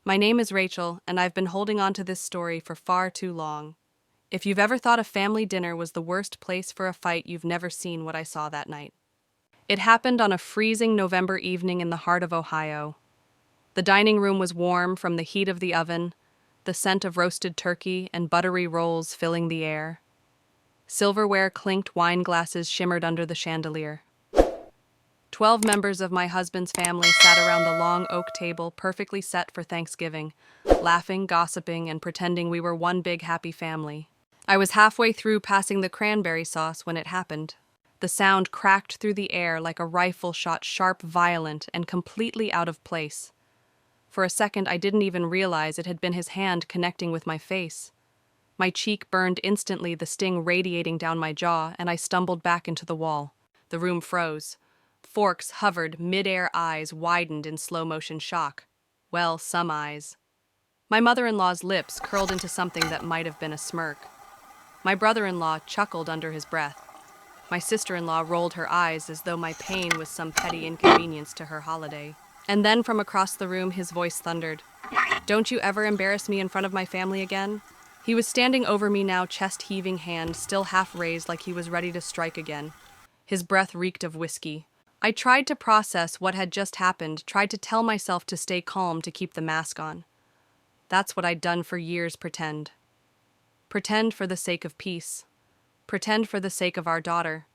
My name is Rachel, and I've been holding on to this story for far too long. If you've ever thought a family dinner was the worst place for a fight, you've never seen what I saw that night. It happened on a freezing November evening in the heart of Ohio. The dining room was warm from the heat of the oven, the scent of roasted turkey and buttery rolls filling the air. Silverware clinked, wine glasses shimmered under the chandelier. 12 members of my husband's family sat around the long oak table perfectly set for Thanksgiving, laughing, gossiping, and pretending we were one big happy family. I was halfway through passing the cranberry sauce when it happened. The sound cracked through the air like a rifle shot, sharp, violent, and completely out of place. For a second, I didn't even realize it had been his hand connecting with my face. My cheek burned instantly, the sting radiating down my jaw, and I stumbled back into the wall. The room froze. Forks hovered, mid-air, eyes widened in slow-motion shock. Well, some eyes. My mother-in-law's lips curled into something that might have been a smirk. My brother-in-law chuckled under his breath. My sister-in-law rolled her eyes as though my pain was some petty inconvenience to her holiday. And then from across the room his voice thundered, "Don't you ever embarrass me in front of my family again?" He was standing over me now, chest-heaving, hand still half raised like he was ready to strike again. His breath reeked of whiskey. I tried to process what had just happened, tried to tell myself to stay calm, to keep the mask on. That's what I'd done for years, pretend. Pretend for the sake of peace. Pretend for the sake of our daughter.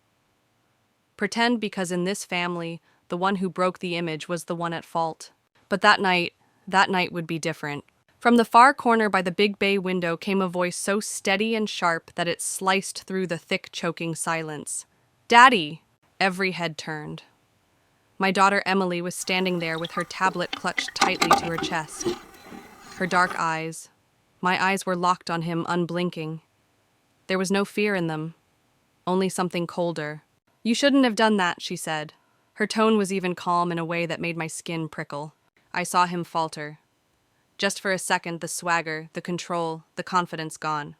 Pretend because in this family, the one who broke the image was the one at fault. But that night would be different. From the far corner by the big bay window came a voice so steady and sharp that it sliced through the thick, choking silence. "Daddy!" Every head turned. My daughter Emily was standing there with her tablet clutched tightly to her chest. Her dark eyes, my eyes were locked on him, unblinking. There was no fear in them, only something colder. "You shouldn't have done that," she said. Her tone was even calm in a way that made my skin prickle. I saw him falter. Just for a second, the swagger, the control, the confidence gone.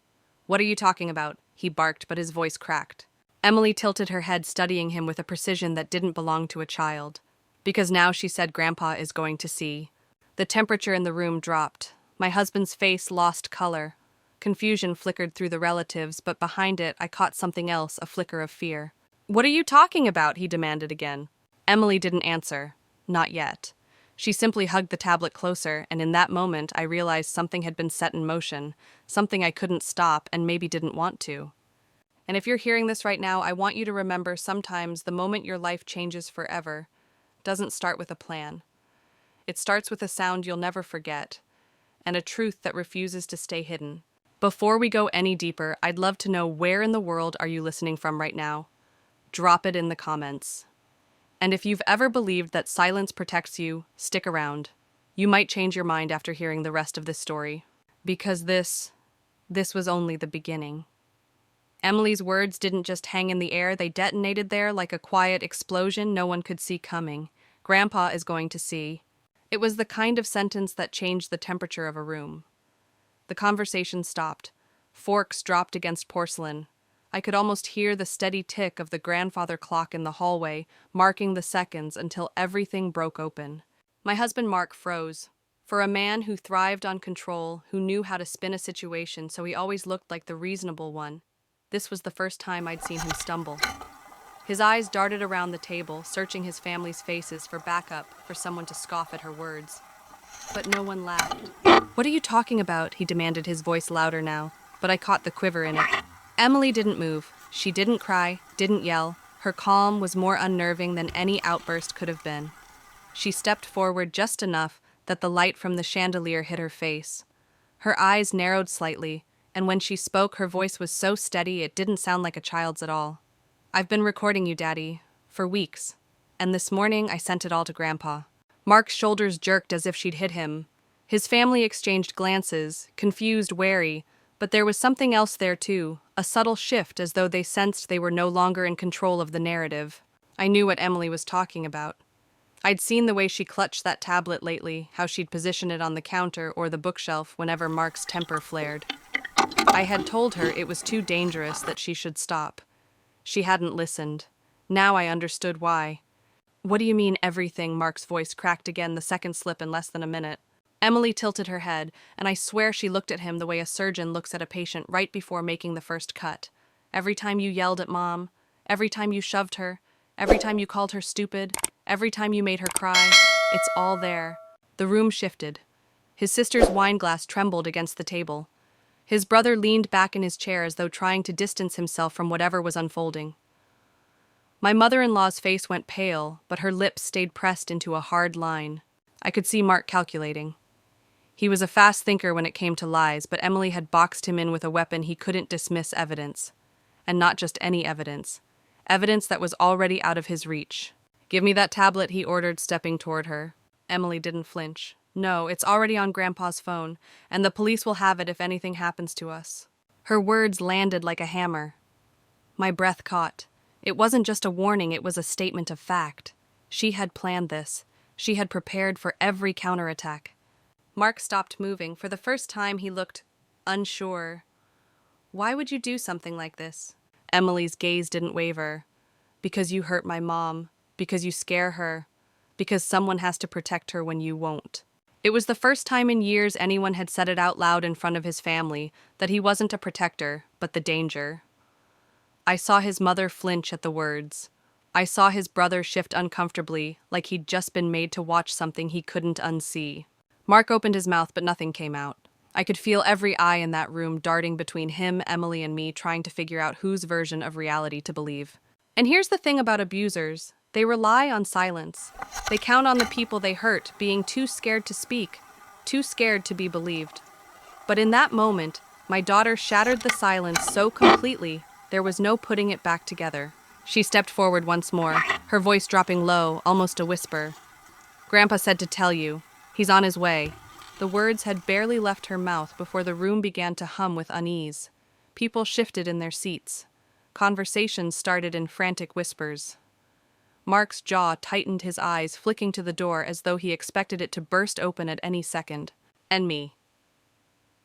"What are you talking about?" he barked, but his voice cracked. Emily tilted her head, studying him with a precision that didn't belong to a child. "Because now," she said, "Grandpa is going to see." The temperature in the room dropped. My husband's face lost color. Confusion flickered through the relatives, but behind it I caught something else, a flicker of fear. "What are you talking about?" he demanded again. Emily didn't answer. Not yet. She simply hugged the tablet closer, and in that moment I realized something had been set in motion, something I couldn't stop and maybe didn't want to. And if you're hearing this right now, I want you to remember sometimes the moment your life changes forever doesn't start with a plan. It starts with a sound you'll never forget, and a truth that refuses to stay hidden. Before we go any deeper, I'd love to know, where in the world are you listening from right now? Drop it in the comments. And if you've ever believed that silence protects you, stick around. You might change your mind after hearing the rest of this story. Because this was only the beginning. Emily's words didn't just hang in the air, they detonated there like a quiet explosion no one could see coming. "Grandpa is going to see." It was the kind of sentence that changed the temperature of a room. The conversation stopped. Forks dropped against porcelain. I could almost hear the steady tick of the grandfather clock in the hallway, marking the seconds until everything broke open. My husband Mark froze. For a man who thrived on control, who knew how to spin a situation so he always looked like the reasonable one, this was the first time I'd seen him stumble. His eyes darted around the table, searching his family's faces for backup, for someone to scoff at her words. But no one laughed. "What are you talking about?" he demanded, his voice louder now, but I caught the quiver in it. Emily didn't move. She didn't cry, didn't yell. Her calm was more unnerving than any outburst could have been. She stepped forward just enough that the light from the chandelier hit her face. Her eyes narrowed slightly, and when she spoke, her voice was so steady it didn't sound like a child's at all. "I've been recording you, Daddy, for weeks, and this morning I sent it all to Grandpa." Mark's shoulders jerked as if she'd hit him. His family exchanged glances, confused, wary, but there was something else there too, a subtle shift, as though they sensed they were no longer in control of the narrative. I knew what Emily was talking about. I'd seen the way she clutched that tablet lately, how she'd position it on the counter or the bookshelf whenever Mark's temper flared. I had told her it was too dangerous, that she should stop. She hadn't listened. Now I understood why. "What do you mean, everything?" Mark's voice cracked again, the second slip in less than a minute. Emily tilted her head, and I swear she looked at him the way a surgeon looks at a patient right before making the first cut. Every time you yelled at Mom, every time you shoved her, every time you called her stupid, every time you made her cry, it's all there. The room shifted. His sister's wine glass trembled against the table. His brother leaned back in his chair as though trying to distance himself from whatever was unfolding. My mother-in-law's face went pale, but her lips stayed pressed into a hard line. I could see Mark calculating. He was a fast thinker when it came to lies, but Emily had boxed him in with a weapon he couldn't dismiss evidence. And not just any evidence. Evidence that was already out of his reach. "Give me that tablet," he ordered, stepping toward her. Emily didn't flinch. "No, it's already on Grandpa's phone, and the police will have it if anything happens to us." Her words landed like a hammer. My breath caught. It wasn't just a warning, it was a statement of fact. She had planned this. She had prepared for every counterattack. Mark stopped moving. For the first time, he looked unsure. "Why would you do something like this?" Emily's gaze didn't waver. "Because you hurt my mom. Because you scare her. Because someone has to protect her when you won't." It was the first time in years anyone had said it out loud in front of his family, that he wasn't a protector, but the danger. I saw his mother flinch at the words. I saw his brother shift uncomfortably, like he'd just been made to watch something he couldn't unsee. Mark opened his mouth, but nothing came out. I could feel every eye in that room darting between him, Emily, and me, trying to figure out whose version of reality to believe. And here's the thing about abusers. They rely on silence. They count on the people they hurt being too scared to speak, too scared to be believed. But in that moment, my daughter shattered the silence so completely, there was no putting it back together. She stepped forward once more, her voice dropping low, almost a whisper. "Grandpa said to tell you. He's on his way." The words had barely left her mouth before the room began to hum with unease. People shifted in their seats. Conversations started in frantic whispers. Mark's jaw tightened, his eyes flicking to the door as though he expected it to burst open at any second. And me.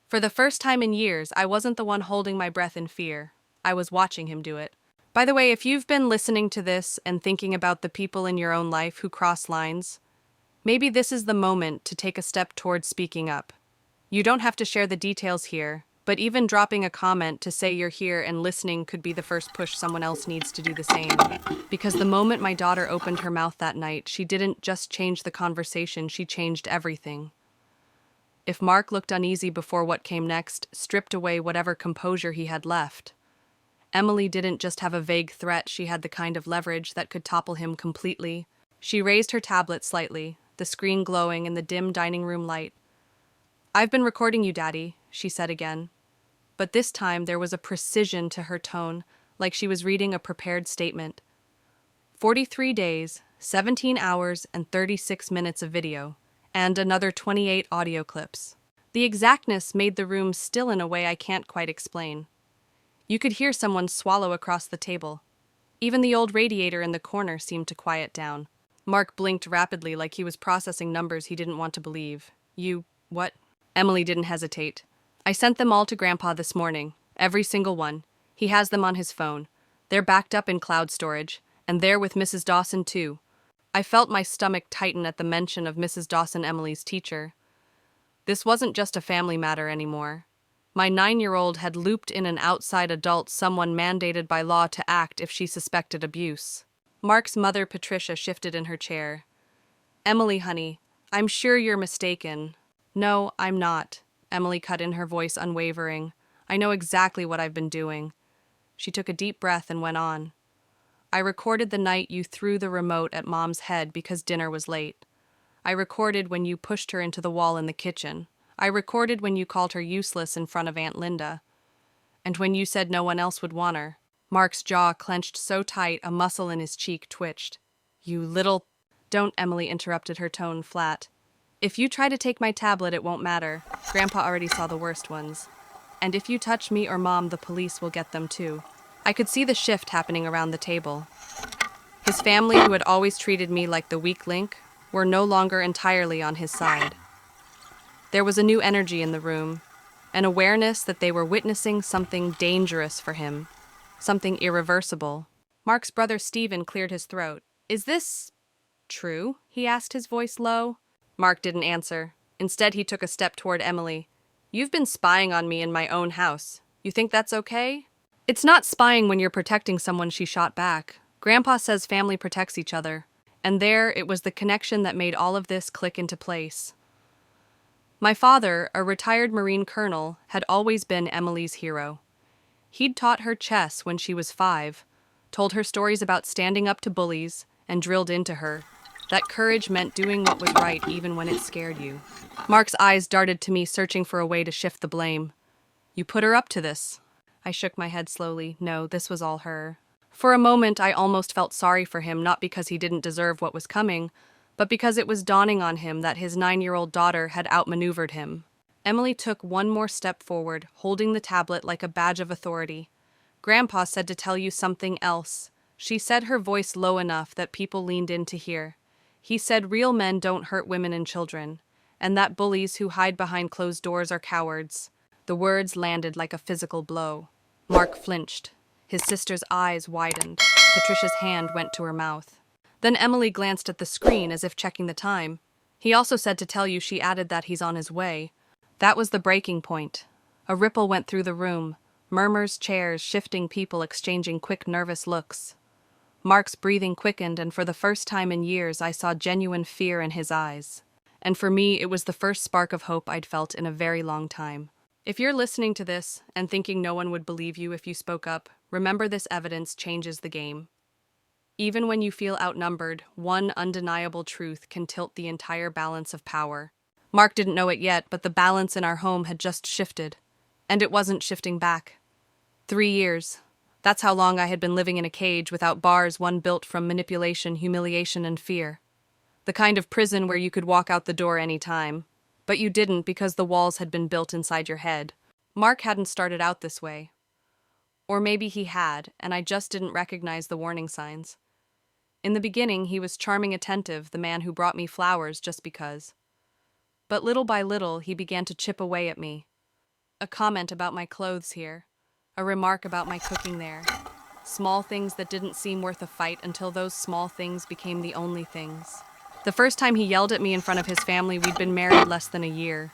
For the first time in years, I wasn't the one holding my breath in fear. I was watching him do it. By the way, if you've been listening to this and thinking about the people in your own life who cross lines, maybe this is the moment to take a step towards speaking up. You don't have to share the details here, but even dropping a comment to say you're here and listening could be the first push someone else needs to do the same. Because the moment my daughter opened her mouth that night, she didn't just change the conversation, she changed everything. If Mark looked uneasy before what came next, stripped away whatever composure he had left. Emily didn't just have a vague threat, she had the kind of leverage that could topple him completely. She raised her tablet slightly, the screen glowing in the dim dining room light. "I've been recording you, Daddy," she said again. But this time there was a precision to her tone, like she was reading a prepared statement. 43 days, 17 hours, and 36 minutes of video, and another 28 audio clips. The exactness made the room still in a way I can't quite explain. You could hear someone swallow across the table. Even the old radiator in the corner seemed to quiet down. Mark blinked rapidly like he was processing numbers he didn't want to believe. What? Emily didn't hesitate. "I sent them all to Grandpa this morning. Every single one. He has them on his phone. They're backed up in cloud storage, and they're with Mrs. Dawson too." I felt my stomach tighten at the mention of Mrs. Dawson, Emily's teacher. This wasn't just a family matter anymore. My 9-year-old had looped in an outside adult, someone mandated by law to act if she suspected abuse. Mark's mother, Patricia, shifted in her chair. "Emily, honey, I'm sure you're mistaken." "No, I'm not," Emily cut in, her voice unwavering. "I know exactly what I've been doing." She took a deep breath and went on. "I recorded the night you threw the remote at Mom's head because dinner was late. I recorded when you pushed her into the wall in the kitchen. I recorded when you called her useless in front of Aunt Linda. And when you said no one else would want her." Mark's jaw clenched so tight a muscle in his cheek twitched. "You little—" "Don't," Emily interrupted, her tone flat. "If you try to take my tablet, it won't matter. Grandpa already saw the worst ones. And if you touch me or Mom, the police will get them too." I could see the shift happening around the table. His family, who had always treated me like the weak link, were no longer entirely on his side. There was a new energy in the room, an awareness that they were witnessing something dangerous for him, something irreversible. Mark's brother Stephen cleared his throat. "Is this true?" he asked, his voice low. Mark didn't answer. Instead, he took a step toward Emily. "You've been spying on me in my own house. You think that's okay?" "It's not spying when you're protecting someone," she shot back. "Grandpa says family protects each other." And there, it was the connection that made all of this click into place. My father, a retired Marine colonel, had always been Emily's hero. He'd taught her chess when she was 5, told her stories about standing up to bullies, and drilled into her that courage meant doing what was right even when it scared you. Mark's eyes darted to me, searching for a way to shift the blame. "You put her up to this." I shook my head slowly. No, this was all her. For a moment, I almost felt sorry for him, not because he didn't deserve what was coming, but because it was dawning on him that his 9-year-old daughter had outmaneuvered him. Emily took one more step forward, holding the tablet like a badge of authority. "Grandpa said to tell you something else." She said, her voice low enough that people leaned in to hear. "He said real men don't hurt women and children, and that bullies who hide behind closed doors are cowards." The words landed like a physical blow. Mark flinched. His sister's eyes widened. Patricia's hand went to her mouth. Then Emily glanced at the screen as if checking the time. "He also said to tell you," she added, "that he's on his way." That was the breaking point. A ripple went through the room. Murmurs, chairs, shifting, people exchanging quick, nervous looks. Mark's breathing quickened, and for the first time in years I saw genuine fear in his eyes. And for me, it was the first spark of hope I'd felt in a very long time. If you're listening to this and thinking no one would believe you if you spoke up, remember this evidence changes the game. Even when you feel outnumbered, one undeniable truth can tilt the entire balance of power. Mark didn't know it yet, but the balance in our home had just shifted. And it wasn't shifting back. 3 years. That's how long I had been living in a cage without bars, one built from manipulation, humiliation, and fear. The kind of prison where you could walk out the door any time. But you didn't because the walls had been built inside your head. Mark hadn't started out this way. Or maybe he had, and I just didn't recognize the warning signs. In the beginning, he was charming, attentive, the man who brought me flowers just because. But little by little, he began to chip away at me. A comment about my clothes here. A remark about my cooking there. Small things that didn't seem worth a fight until those small things became the only things. The first time he yelled at me in front of his family, we'd been married less than a year.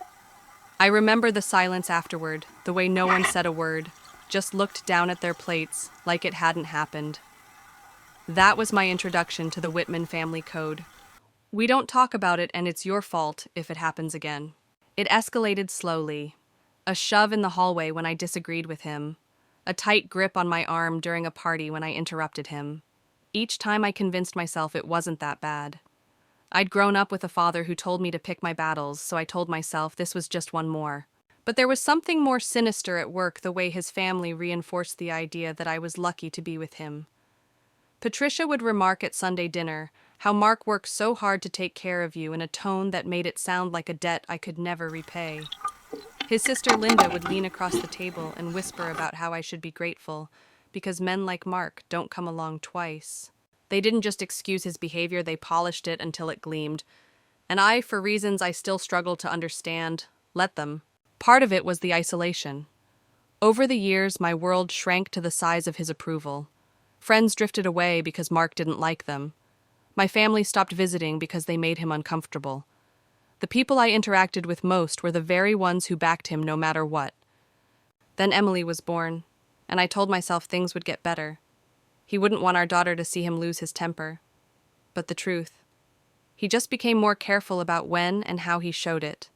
I remember the silence afterward, the way no one said a word, just looked down at their plates like it hadn't happened. That was my introduction to the Whitman family code. We don't talk about it, and it's your fault if it happens again. It escalated slowly. A shove in the hallway when I disagreed with him. A tight grip on my arm during a party when I interrupted him. Each time I convinced myself it wasn't that bad. I'd grown up with a father who told me to pick my battles, so I told myself this was just one more. But there was something more sinister at work, the way his family reinforced the idea that I was lucky to be with him. Patricia would remark at Sunday dinner how Mark worked so hard to take care of you in a tone that made it sound like a debt I could never repay. His sister Linda would lean across the table and whisper about how I should be grateful, because men like Mark don't come along twice. They didn't just excuse his behavior, they polished it until it gleamed. And I, for reasons I still struggle to understand, let them. Part of it was the isolation. Over the years, my world shrank to the size of his approval. Friends drifted away because Mark didn't like them. My family stopped visiting because they made him uncomfortable. The people I interacted with most were the very ones who backed him no matter what. Then Emily was born, and I told myself things would get better. He wouldn't want our daughter to see him lose his temper. But the truth, he just became more careful about when and how he showed it.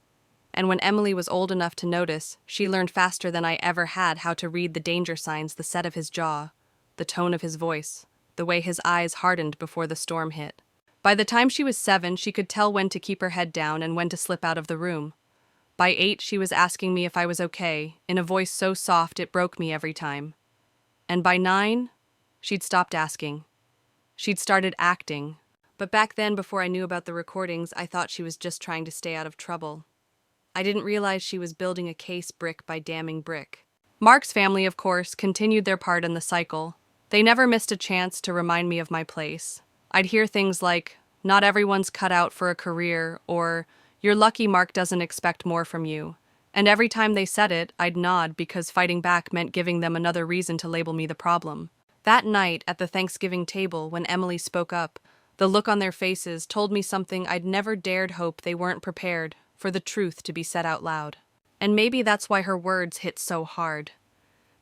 And when Emily was old enough to notice, she learned faster than I ever had how to read the danger signs, the set of his jaw, the tone of his voice, the way his eyes hardened before the storm hit. By the time she was 7, she could tell when to keep her head down and when to slip out of the room. By 8, she was asking me if I was okay, in a voice so soft it broke me every time. And by 9, she'd stopped asking. She'd started acting. But back then, before I knew about the recordings, I thought she was just trying to stay out of trouble. I didn't realize she was building a case brick by damning brick. Mark's family, of course, continued their part in the cycle. They never missed a chance to remind me of my place. I'd hear things like, "Not everyone's cut out for a career," or "You're lucky Mark doesn't expect more from you." And every time they said it, I'd nod because fighting back meant giving them another reason to label me the problem. That night at the Thanksgiving table, when Emily spoke up, the look on their faces told me something I'd never dared hope they weren't prepared for the truth to be said out loud. And maybe that's why her words hit so hard.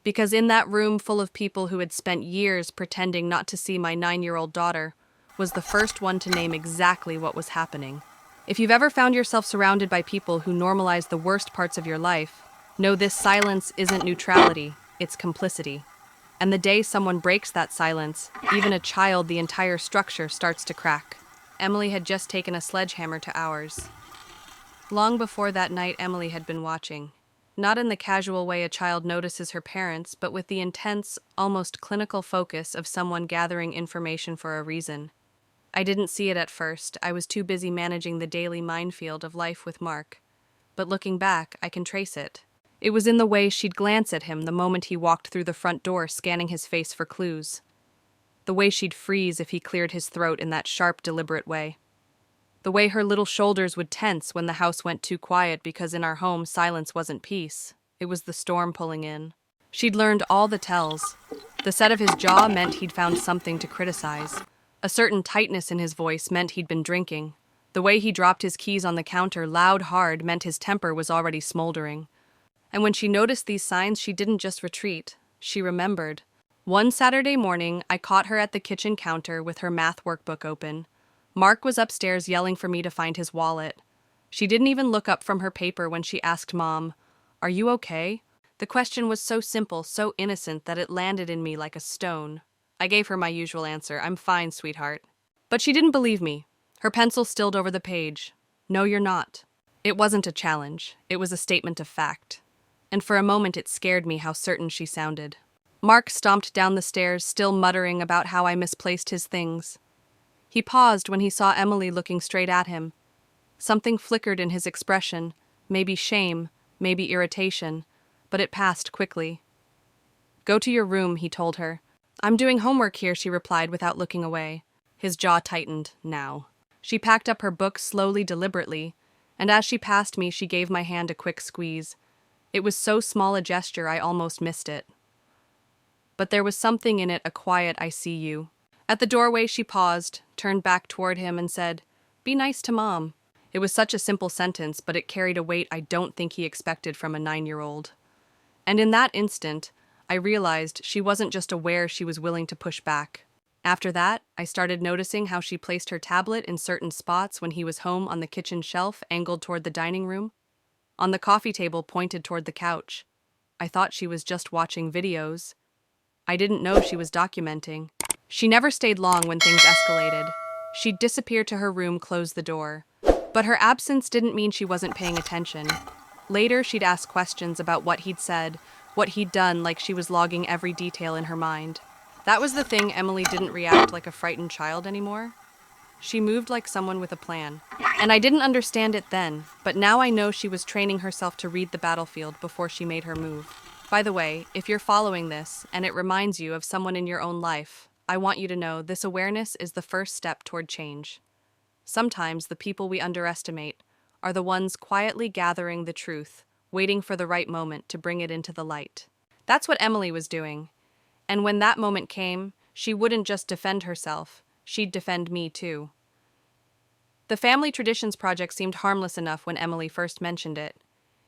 Because in that room full of people who had spent years pretending not to see my 9-year-old daughter, was the first one to name exactly what was happening. If you've ever found yourself surrounded by people who normalize the worst parts of your life, know this silence isn't neutrality, it's complicity. And the day someone breaks that silence, even a child, the entire structure starts to crack. Emily had just taken a sledgehammer to ours. Long before that night, Emily had been watching. Not in the casual way a child notices her parents, but with the intense, almost clinical focus of someone gathering information for a reason. I didn't see it at first. I was too busy managing the daily minefield of life with Mark. But looking back, I can trace it. It was in the way she'd glance at him the moment he walked through the front door, scanning his face for clues. The way she'd freeze if he cleared his throat in that sharp, deliberate way. The way her little shoulders would tense when the house went too quiet because in our home, silence wasn't peace. It was the storm pulling in. She'd learned all the tells. The set of his jaw meant he'd found something to criticize. A certain tightness in his voice meant he'd been drinking. The way he dropped his keys on the counter, loud, hard, meant his temper was already smoldering. And when she noticed these signs, she didn't just retreat. She remembered. One Saturday morning, I caught her at the kitchen counter with her math workbook open. Mark was upstairs yelling for me to find his wallet. She didn't even look up from her paper when she asked Mom, "Are you okay?" The question was so simple, so innocent, that it landed in me like a stone. I gave her my usual answer, "I'm fine, sweetheart." But she didn't believe me. Her pencil stilled over the page. "No, you're not." It wasn't a challenge. It was a statement of fact. And for a moment it scared me how certain she sounded. Mark stomped down the stairs, still muttering about how I misplaced his things. He paused when he saw Emily looking straight at him. Something flickered in his expression, maybe shame, maybe irritation, but it passed quickly. "Go to your room," he told her. "I'm doing homework here," she replied without looking away. His jaw tightened, now. She packed up her books slowly, deliberately, and as she passed me, she gave my hand a quick squeeze. It was so small a gesture I almost missed it. But there was something in it, a quiet "I see you." At the doorway she paused, turned back toward him and said, "Be nice to Mom." It was such a simple sentence, but it carried a weight I don't think he expected from a 9-year-old. And in that instant, I realized she wasn't just aware, she was willing to push back. After that, I started noticing how she placed her tablet in certain spots when he was home, on the kitchen shelf angled toward the dining room, on the coffee table pointed toward the couch. I thought she was just watching videos. I didn't know she was documenting. She never stayed long when things escalated. She'd disappear to her room, close the door. But her absence didn't mean she wasn't paying attention. Later, she'd ask questions about what he'd said, what he'd done, like she was logging every detail in her mind. That was the thing. Emily didn't react like a frightened child anymore. She moved like someone with a plan. And I didn't understand it then, but now I know she was training herself to read the battlefield before she made her move. By the way, if you're following this, and it reminds you of someone in your own life, I want you to know this awareness is the first step toward change. Sometimes the people we underestimate are the ones quietly gathering the truth, waiting for the right moment to bring it into the light. That's what Emily was doing. And when that moment came, she wouldn't just defend herself, she'd defend me too. The Family Traditions Project seemed harmless enough when Emily first mentioned it.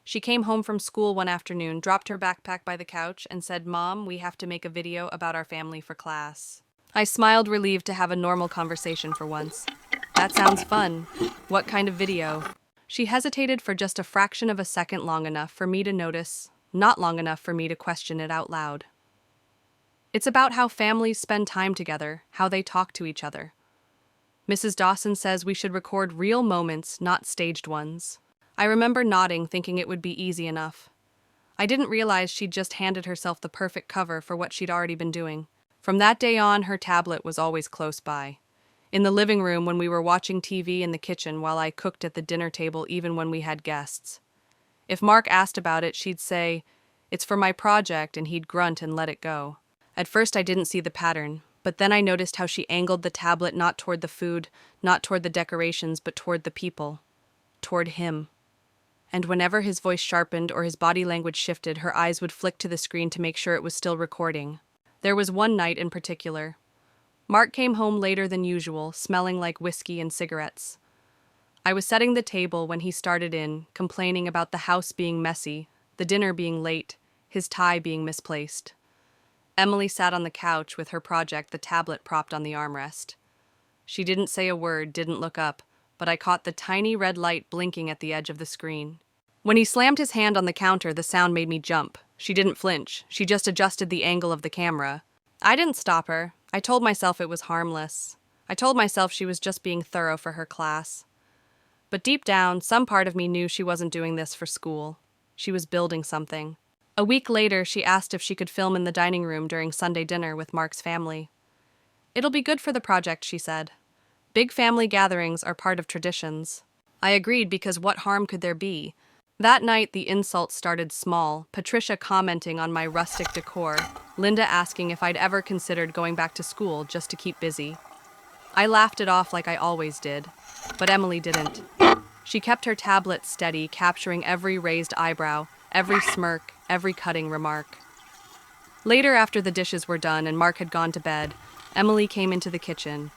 She came home from school one afternoon, dropped her backpack by the couch, and said, "Mom, we have to make a video about our family for class." I smiled, relieved to have a normal conversation for once. "That sounds fun. What kind of video?" She hesitated for just a fraction of a second, long enough for me to notice, not long enough for me to question it out loud. "It's about how families spend time together, how they talk to each other. Mrs. Dawson says we should record real moments, not staged ones." I remember nodding, thinking it would be easy enough. I didn't realize she'd just handed herself the perfect cover for what she'd already been doing. From that day on, her tablet was always close by. In the living room when we were watching TV, in the kitchen while I cooked at the dinner table, even when we had guests. If Mark asked about it, she'd say, "It's for my project," and he'd grunt and let it go. At first I didn't see the pattern, but then I noticed how she angled the tablet not toward the food, not toward the decorations, but toward the people. Toward him. And whenever his voice sharpened or his body language shifted, her eyes would flick to the screen to make sure it was still recording. There was one night in particular. Mark came home later than usual, smelling like whiskey and cigarettes. I was setting the table when he started in, complaining about the house being messy, the dinner being late, his tie being misplaced. Emily sat on the couch with her project, the tablet propped on the armrest. She didn't say a word, didn't look up, but I caught the tiny red light blinking at the edge of the screen. When he slammed his hand on the counter, the sound made me jump. She didn't flinch. She just adjusted the angle of the camera. I didn't stop her. I told myself it was harmless. I told myself she was just being thorough for her class. But deep down, some part of me knew she wasn't doing this for school. She was building something. A week later, she asked if she could film in the dining room during Sunday dinner with Mark's family. "It'll be good for the project," she said. "Big family gatherings are part of traditions." I agreed because what harm could there be? That night, the insults started small, Patricia commenting on my rustic decor, Linda asking if I'd ever considered going back to school just to keep busy. I laughed it off like I always did, but Emily didn't. She kept her tablet steady, capturing every raised eyebrow, every smirk, every cutting remark. Later, after the dishes were done and Mark had gone to bed, Emily came into the kitchen.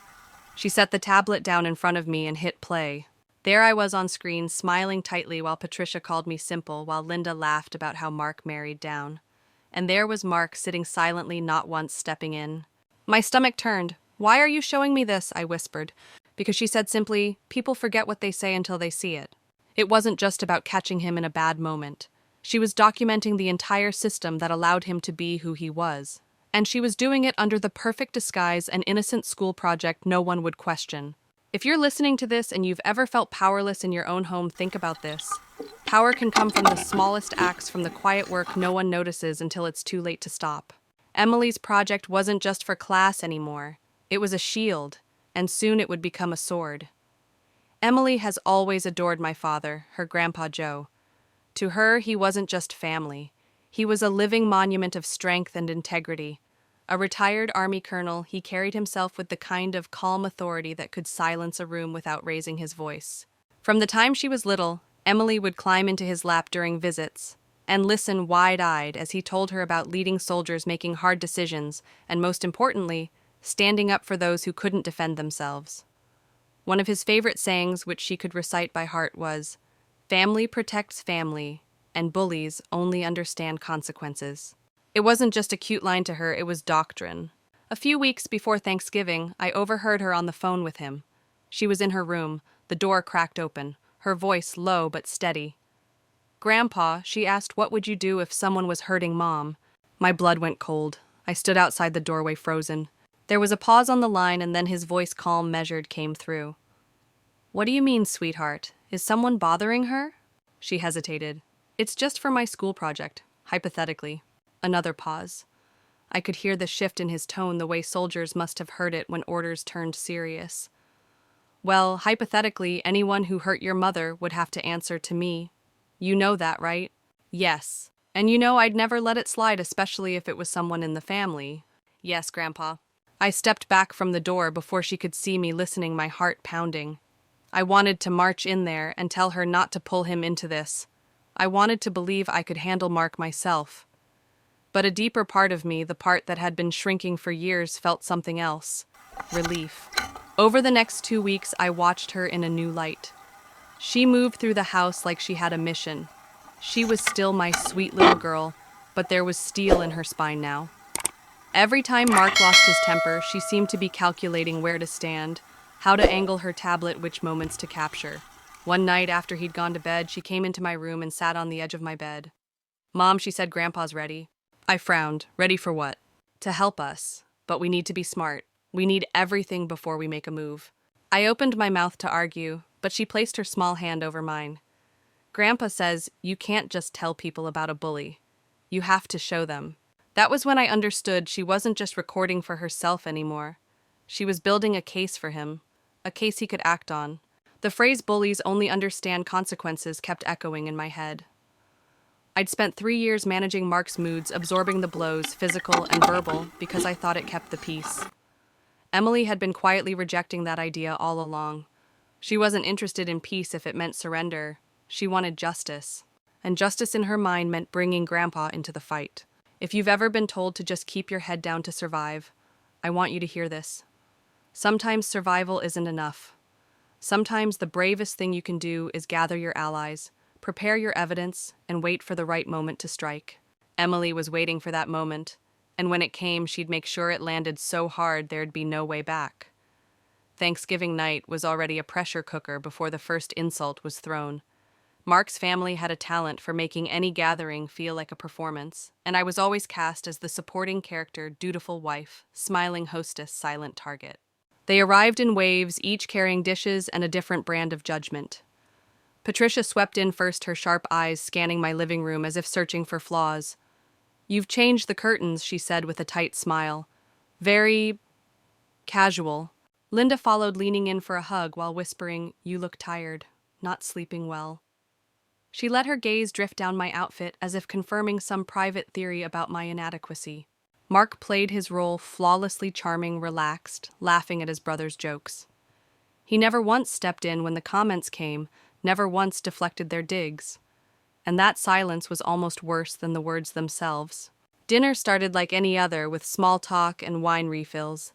She set the tablet down in front of me and hit play. There I was on screen, smiling tightly while Patricia called me simple, while Linda laughed about how Mark married down. And there was Mark sitting silently, not once stepping in. My stomach turned. "Why are you showing me this?" I whispered, because she said simply, "People forget what they say until they see it." It wasn't just about catching him in a bad moment. She was documenting the entire system that allowed him to be who he was. And she was doing it under the perfect disguise, an innocent school project no one would question. If you're listening to this and you've ever felt powerless in your own home, think about this. Power can come from the smallest acts, from the quiet work no one notices until it's too late to stop. Emily's project wasn't just for class anymore. It was a shield, and soon it would become a sword. Emily has always adored my father, her Grandpa Joe. To her, he wasn't just family. He was a living monument of strength and integrity. A retired Army colonel, he carried himself with the kind of calm authority that could silence a room without raising his voice. From the time she was little, Emily would climb into his lap during visits and listen wide-eyed as he told her about leading soldiers, making hard decisions, and most importantly, standing up for those who couldn't defend themselves. One of his favorite sayings, which she could recite by heart, was, "Family protects family, and bullies only understand consequences." It wasn't just a cute line to her, it was doctrine. A few weeks before Thanksgiving, I overheard her on the phone with him. She was in her room, the door cracked open, her voice low but steady. "Grandpa," she asked, "what would you do if someone was hurting Mom?" My blood went cold. I stood outside the doorway, frozen. There was a pause on the line, and then his voice, calm, measured, came through. "What do you mean, sweetheart? Is someone bothering her?" She hesitated. "It's just for my school project, hypothetically." Another pause. I could hear the shift in his tone, the way soldiers must have heard it when orders turned serious. "Well, hypothetically, anyone who hurt your mother would have to answer to me. You know that, right?" "Yes. And you know I'd never let it slide, especially if it was someone in the family." "Yes, Grandpa." I stepped back from the door before she could see me, listening, my heart pounding. I wanted to march in there and tell her not to pull him into this. I wanted to believe I could handle Mark myself. But a deeper part of me, the part that had been shrinking for years, felt something else. Relief. Over the next 2 weeks, I watched her in a new light. She moved through the house like she had a mission. She was still my sweet little girl, but there was steel in her spine now. Every time Mark lost his temper, she seemed to be calculating where to stand, how to angle her tablet, which moments to capture. One night after he'd gone to bed, she came into my room and sat on the edge of my bed. "Mom," she said, "Grandpa's ready." I frowned. Ready for what? "To help us. But we need to be smart. We need everything before we make a move." I opened my mouth to argue, but she placed her small hand over mine. "Grandpa says you can't just tell people about a bully. You have to show them." That was when I understood she wasn't just recording for herself anymore. She was building a case for him, a case he could act on. The phrase "bullies only understand consequences" kept echoing in my head. I'd spent 3 years managing Mark's moods, absorbing the blows, physical and verbal, because I thought it kept the peace. Emily had been quietly rejecting that idea all along. She wasn't interested in peace if it meant surrender. She wanted justice. And justice in her mind meant bringing Grandpa into the fight. If you've ever been told to just keep your head down to survive, I want you to hear this. Sometimes survival isn't enough. Sometimes the bravest thing you can do is gather your allies, prepare your evidence, and wait for the right moment to strike. Emily was waiting for that moment, and when it came, she'd make sure it landed so hard there'd be no way back. Thanksgiving night was already a pressure cooker before the first insult was thrown. Mark's family had a talent for making any gathering feel like a performance, and I was always cast as the supporting character, dutiful wife, smiling hostess, silent target. They arrived in waves, each carrying dishes and a different brand of judgment. Patricia swept in first, her sharp eyes scanning my living room as if searching for flaws. "You've changed the curtains," she said with a tight smile. "Very casual." Linda followed, leaning in for a hug while whispering, "You look tired, not sleeping well." She let her gaze drift down my outfit as if confirming some private theory about my inadequacy. Mark played his role flawlessly, charming, relaxed, laughing at his brother's jokes. He never once stepped in when the comments came, never once deflected their digs. And that silence was almost worse than the words themselves. Dinner started like any other, with small talk and wine refills.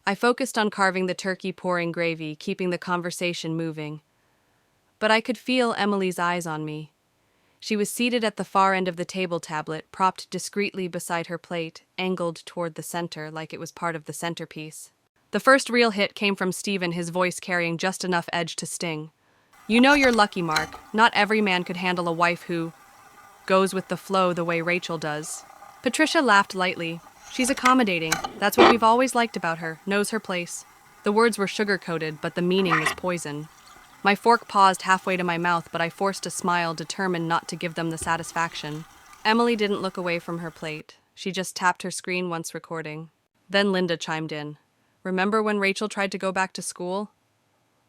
I focused on carving the turkey, pouring gravy, keeping the conversation moving. But I could feel Emily's eyes on me. She was seated at the far end of the table tablet, propped discreetly beside her plate, angled toward the center like it was part of the centerpiece. The first real hit came from Stephen, his voice carrying just enough edge to sting. "You know you're lucky, Mark. Not every man could handle a wife who goes with the flow the way Rachel does." Patricia laughed lightly. "She's accommodating. That's what we've always liked about her. Knows her place." The words were sugar-coated, but the meaning was poison. My fork paused halfway to my mouth, but I forced a smile, determined not to give them the satisfaction. Emily didn't look away from her plate. She just tapped her screen once, recording. Then Linda chimed in. "Remember when Rachel tried to go back to school?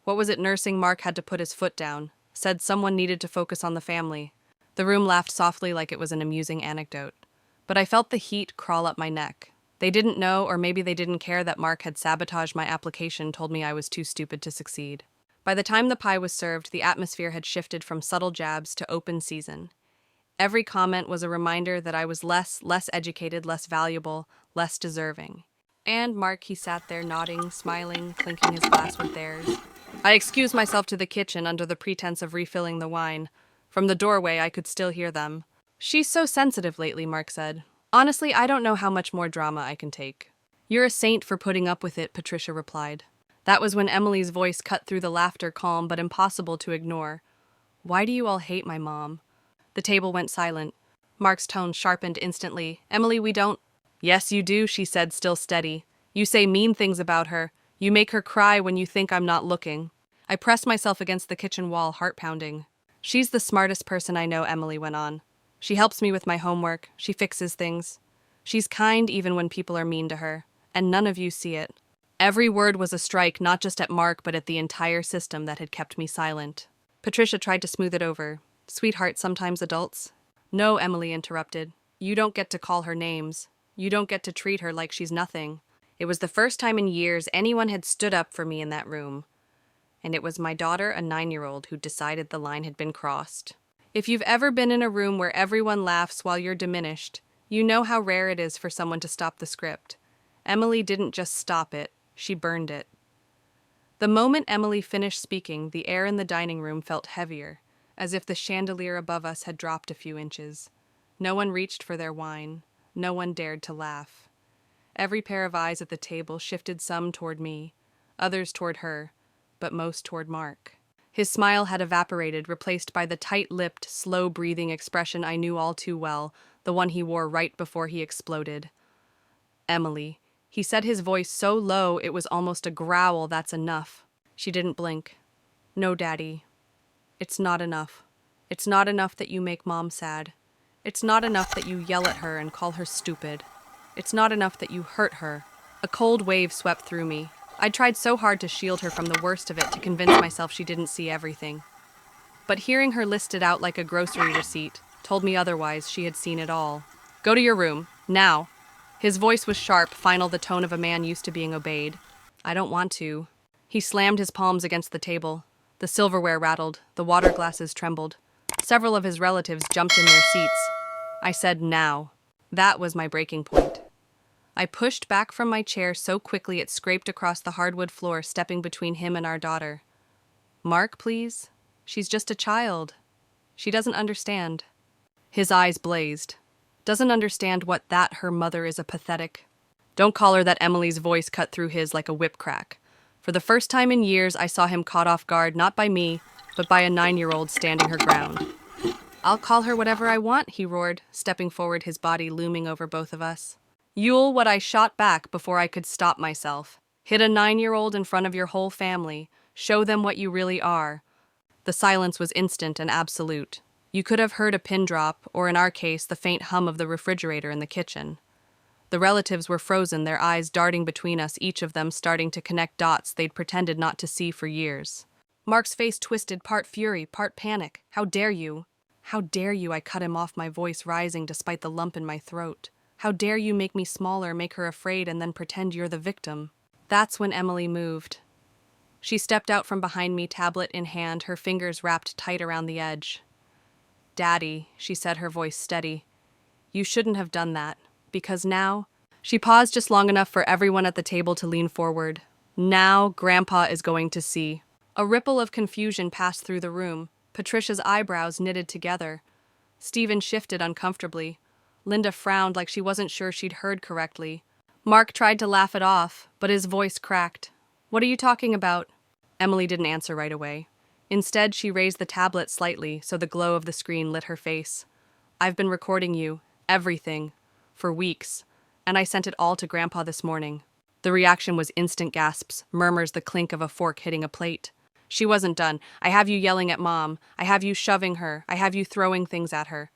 What was it nursing Mark had to put his foot down? Said someone needed to focus on the family." The room laughed softly like it was an amusing anecdote. But I felt the heat crawl up my neck. They didn't know, or maybe they didn't care, that Mark had sabotaged my application, told me I was too stupid to succeed. By the time the pie was served, the atmosphere had shifted from subtle jabs to open season. Every comment was a reminder that I was less educated, less valuable, less deserving. "And Mark," he sat there, nodding, smiling, clinking his glass with theirs. I excused myself to the kitchen under the pretense of refilling the wine. From the doorway, I could still hear them. "She's so sensitive lately," Mark said. "Honestly, I don't know how much more drama I can take." "You're a saint for putting up with it," Patricia replied. That was when Emily's voice cut through the laughter, calm but impossible to ignore. "Why do you all hate my mom?" The table went silent. Mark's tone sharpened instantly. "Emily, we don't—" "Yes, you do," she said, still steady. "You say mean things about her. You make her cry when you think I'm not looking." I pressed myself against the kitchen wall, heart pounding. "She's the smartest person I know," Emily went on. "She helps me with my homework. She fixes things. She's kind even when people are mean to her. And none of you see it." Every word was a strike, not just at Mark, but at the entire system that had kept me silent. Patricia tried to smooth it over. "Sweetheart, sometimes adults—" "No," Emily interrupted. "You don't get to call her names. You don't get to treat her like she's nothing." It was the first time in years anyone had stood up for me in that room. And it was my daughter, a 9-year-old, who decided the line had been crossed. If you've ever been in a room where everyone laughs while you're diminished, you know how rare it is for someone to stop the script. Emily didn't just stop it. She burned it. The moment Emily finished speaking, the air in the dining room felt heavier, as if the chandelier above us had dropped a few inches. No one reached for their wine. No one dared to laugh. Every pair of eyes at the table shifted, some toward me, others toward her, but most toward Mark. His smile had evaporated, replaced by the tight-lipped, slow-breathing expression I knew all too well, the one he wore right before he exploded. "Emily." He said, his voice so low it was almost a growl. "That's enough." She didn't blink. "No, Daddy. It's not enough. It's not enough that you make Mom sad. It's not enough that you yell at her and call her stupid. It's not enough that you hurt her." A cold wave swept through me. I'd tried so hard to shield her from the worst of it, to convince myself she didn't see everything. But hearing her listed out like a grocery receipt told me otherwise. She had seen it all. "Go to your room. Now." His voice was sharp, final, the tone of a man used to being obeyed. "I don't want to." He slammed his palms against the table. The silverware rattled. The water glasses trembled. Several of his relatives jumped in their seats. I said, "Now." That was my breaking point. I pushed back from my chair so quickly it scraped across the hardwood floor, stepping between him and our daughter. Mark, please? She's just a child. She doesn't understand. His eyes blazed. Doesn't understand what that her mother is a pathetic. Don't call her that. Emily's voice cut through his like a whip crack. For the first time in years, I saw him caught off guard not by me, but by a 9-year-old standing her ground. I'll call her whatever I want, he roared, stepping forward, his body looming over both of us. You'll what I shot back before I could stop myself. Hit a 9-year-old in front of your whole family. Show them what you really are. The silence was instant and absolute. You could have heard a pin drop, or in our case, the faint hum of the refrigerator in the kitchen. The relatives were frozen, their eyes darting between us, each of them starting to connect dots they'd pretended not to see for years. Mark's face twisted, part fury, part panic. How dare you? How dare you? I cut him off, my voice rising despite the lump in my throat. How dare you make me smaller, make her afraid, and then pretend you're the victim? That's when Emily moved. She stepped out from behind me, tablet in hand, her fingers wrapped tight around the edge. Daddy, she said, her voice steady. You shouldn't have done that. Because now, she paused just long enough for everyone at the table to lean forward. Now, Grandpa is going to see. A ripple of confusion passed through the room. Patricia's eyebrows knitted together. Stephen shifted uncomfortably. Linda frowned like she wasn't sure she'd heard correctly. Mark tried to laugh it off, but his voice cracked. What are you talking about? Emily didn't answer right away. Instead, she raised the tablet slightly so the glow of the screen lit her face. I've been recording you. Everything. For weeks, and I sent it all to Grandpa this morning. The reaction was instant gasps, murmurs, the clink of a fork hitting a plate. She wasn't done. I have you yelling at Mom. I have you shoving her. I have you throwing things at her.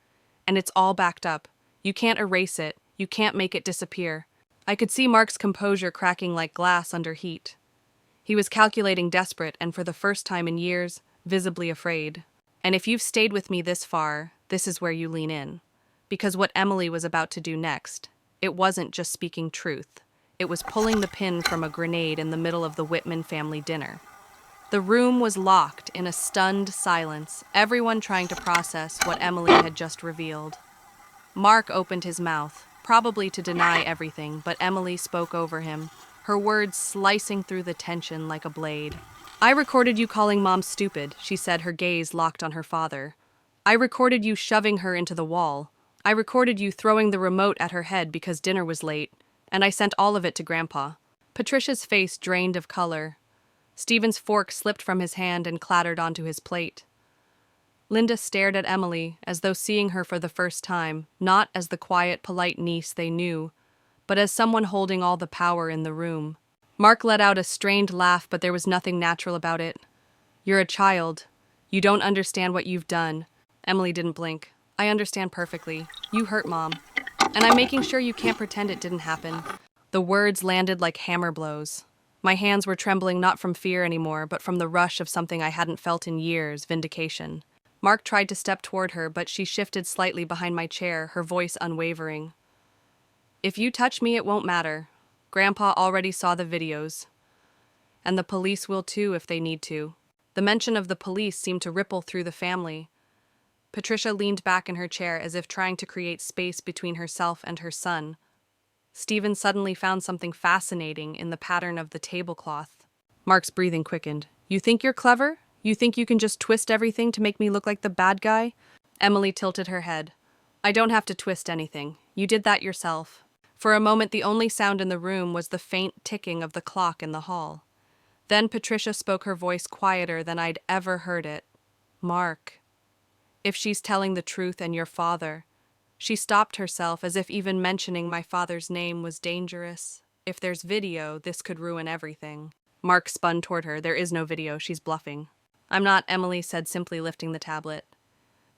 And it's all backed up. You can't erase it. You can't make it disappear. I could see Mark's composure cracking like glass under heat. He was calculating, desperate, and for the first time in years, visibly afraid. And if you've stayed with me this far, this is where you lean in. Because what Emily was about to do next, it wasn't just speaking truth. It was pulling the pin from a grenade in the middle of the Whitman family dinner. The room was locked in a stunned silence, everyone trying to process what Emily had just revealed. Mark opened his mouth, probably to deny everything, but Emily spoke over him, her words slicing through the tension like a blade. I recorded you calling Mom stupid, she said, her gaze locked on her father. I recorded you shoving her into the wall. I recorded you throwing the remote at her head because dinner was late, and I sent all of it to Grandpa. Patricia's face drained of color. Stephen's fork slipped from his hand and clattered onto his plate. Linda stared at Emily as though seeing her for the first time, not as the quiet, polite niece they knew, but as someone holding all the power in the room. Mark let out a strained laugh, but there was nothing natural about it. You're a child. You don't understand what you've done. Emily didn't blink. I understand perfectly. You hurt Mom. And I'm making sure you can't pretend it didn't happen. The words landed like hammer blows. My hands were trembling not from fear anymore, but from the rush of something I hadn't felt in years, vindication. Mark tried to step toward her, but she shifted slightly behind my chair, her voice unwavering. If you touch me, it won't matter. Grandpa already saw the videos. And the police will too if they need to. The mention of the police seemed to ripple through the family. Patricia leaned back in her chair as if trying to create space between herself and her son. Stephen suddenly found something fascinating in the pattern of the tablecloth. Mark's breathing quickened. You think you're clever? You think you can just twist everything to make me look like the bad guy? Emily tilted her head. I don't have to twist anything. You did that yourself. For a moment, the only sound in the room was the faint ticking of the clock in the hall. Then Patricia spoke, her voice quieter than I'd ever heard it. Mark. If she's telling the truth and your father. She stopped herself as if even mentioning my father's name was dangerous. If there's video, this could ruin everything. Mark spun toward her. There is no video. She's bluffing. I'm not, Emily said, simply lifting the tablet.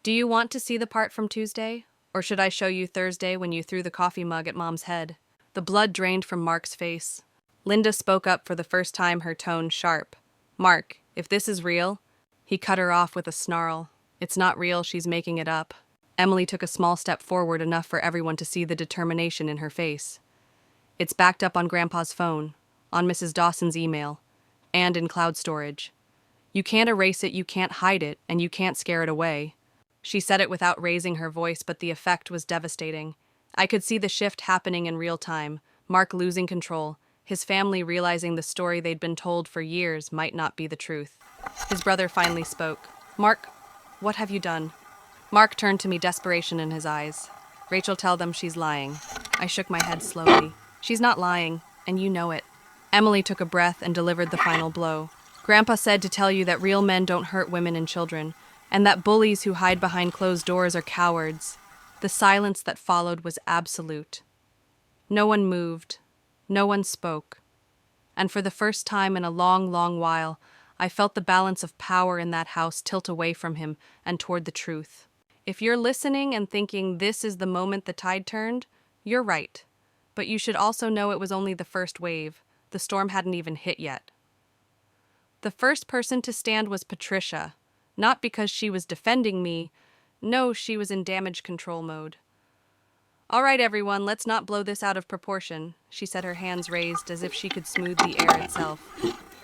Do you want to see the part from Tuesday? Or should I show you Thursday when you threw the coffee mug at Mom's head? The blood drained from Mark's face. Linda spoke up for the first time, her tone sharp. Mark, if this is real... He cut her off with a snarl. It's not real, she's making it up. Emily took a small step forward, enough for everyone to see the determination in her face. It's backed up on Grandpa's phone, on Mrs. Dawson's email, and in cloud storage. You can't erase it, you can't hide it, and you can't scare it away. She said it without raising her voice, but the effect was devastating. I could see the shift happening in real time, Mark losing control, his family realizing the story they'd been told for years might not be the truth. His brother finally spoke. "Mark, what have you done?" Mark turned to me, desperation in his eyes. "Rachel, tell them she's lying." I shook my head slowly. "She's not lying, and you know it." Emily took a breath and delivered the final blow. "Grandpa said to tell you that real men don't hurt women and children, and that bullies who hide behind closed doors are cowards." The silence that followed was absolute. No one moved. No one spoke. And for the first time in a long, long while, I felt the balance of power in that house tilt away from him and toward the truth. If you're listening and thinking this is the moment the tide turned, you're right. But you should also know it was only the first wave. The storm hadn't even hit yet. The first person to stand was Patricia, not because she was defending me. No, she was in damage control mode. "All right, everyone, let's not blow this out of proportion," she said, her hands raised as if she could smooth the air itself.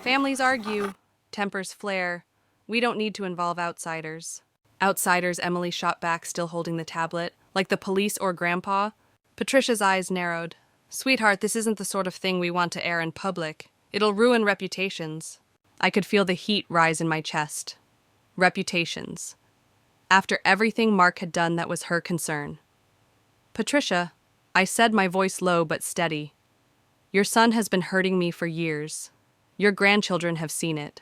"Families argue, tempers flare. We don't need to involve outsiders." "Outsiders," Emily shot back, still holding the tablet. "Like the police or Grandpa?" Patricia's eyes narrowed. "Sweetheart, this isn't the sort of thing we want to air in public. It'll ruin reputations." I could feel the heat rise in my chest. Reputations. After everything Mark had done, that was her concern. "Patricia," I said, my voice low but steady, "your son has been hurting me for years. Your grandchildren have seen it.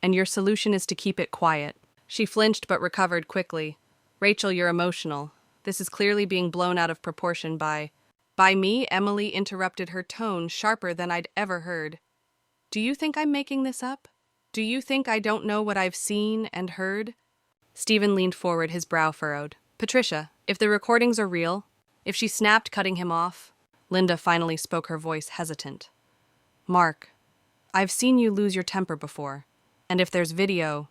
And your solution is to keep it quiet." She flinched but recovered quickly. "Rachel, you're emotional. This is clearly being blown out of proportion by me," Emily interrupted, her tone sharper than I'd ever heard. "Do you think I'm making this up? Do you think I don't know what I've seen and heard?" Stephen leaned forward, his brow furrowed. "Patricia, if the recordings are real, if she snapped, cutting him off..." Linda finally spoke, her voice hesitant. "Mark, I've seen you lose your temper before. And if there's video..."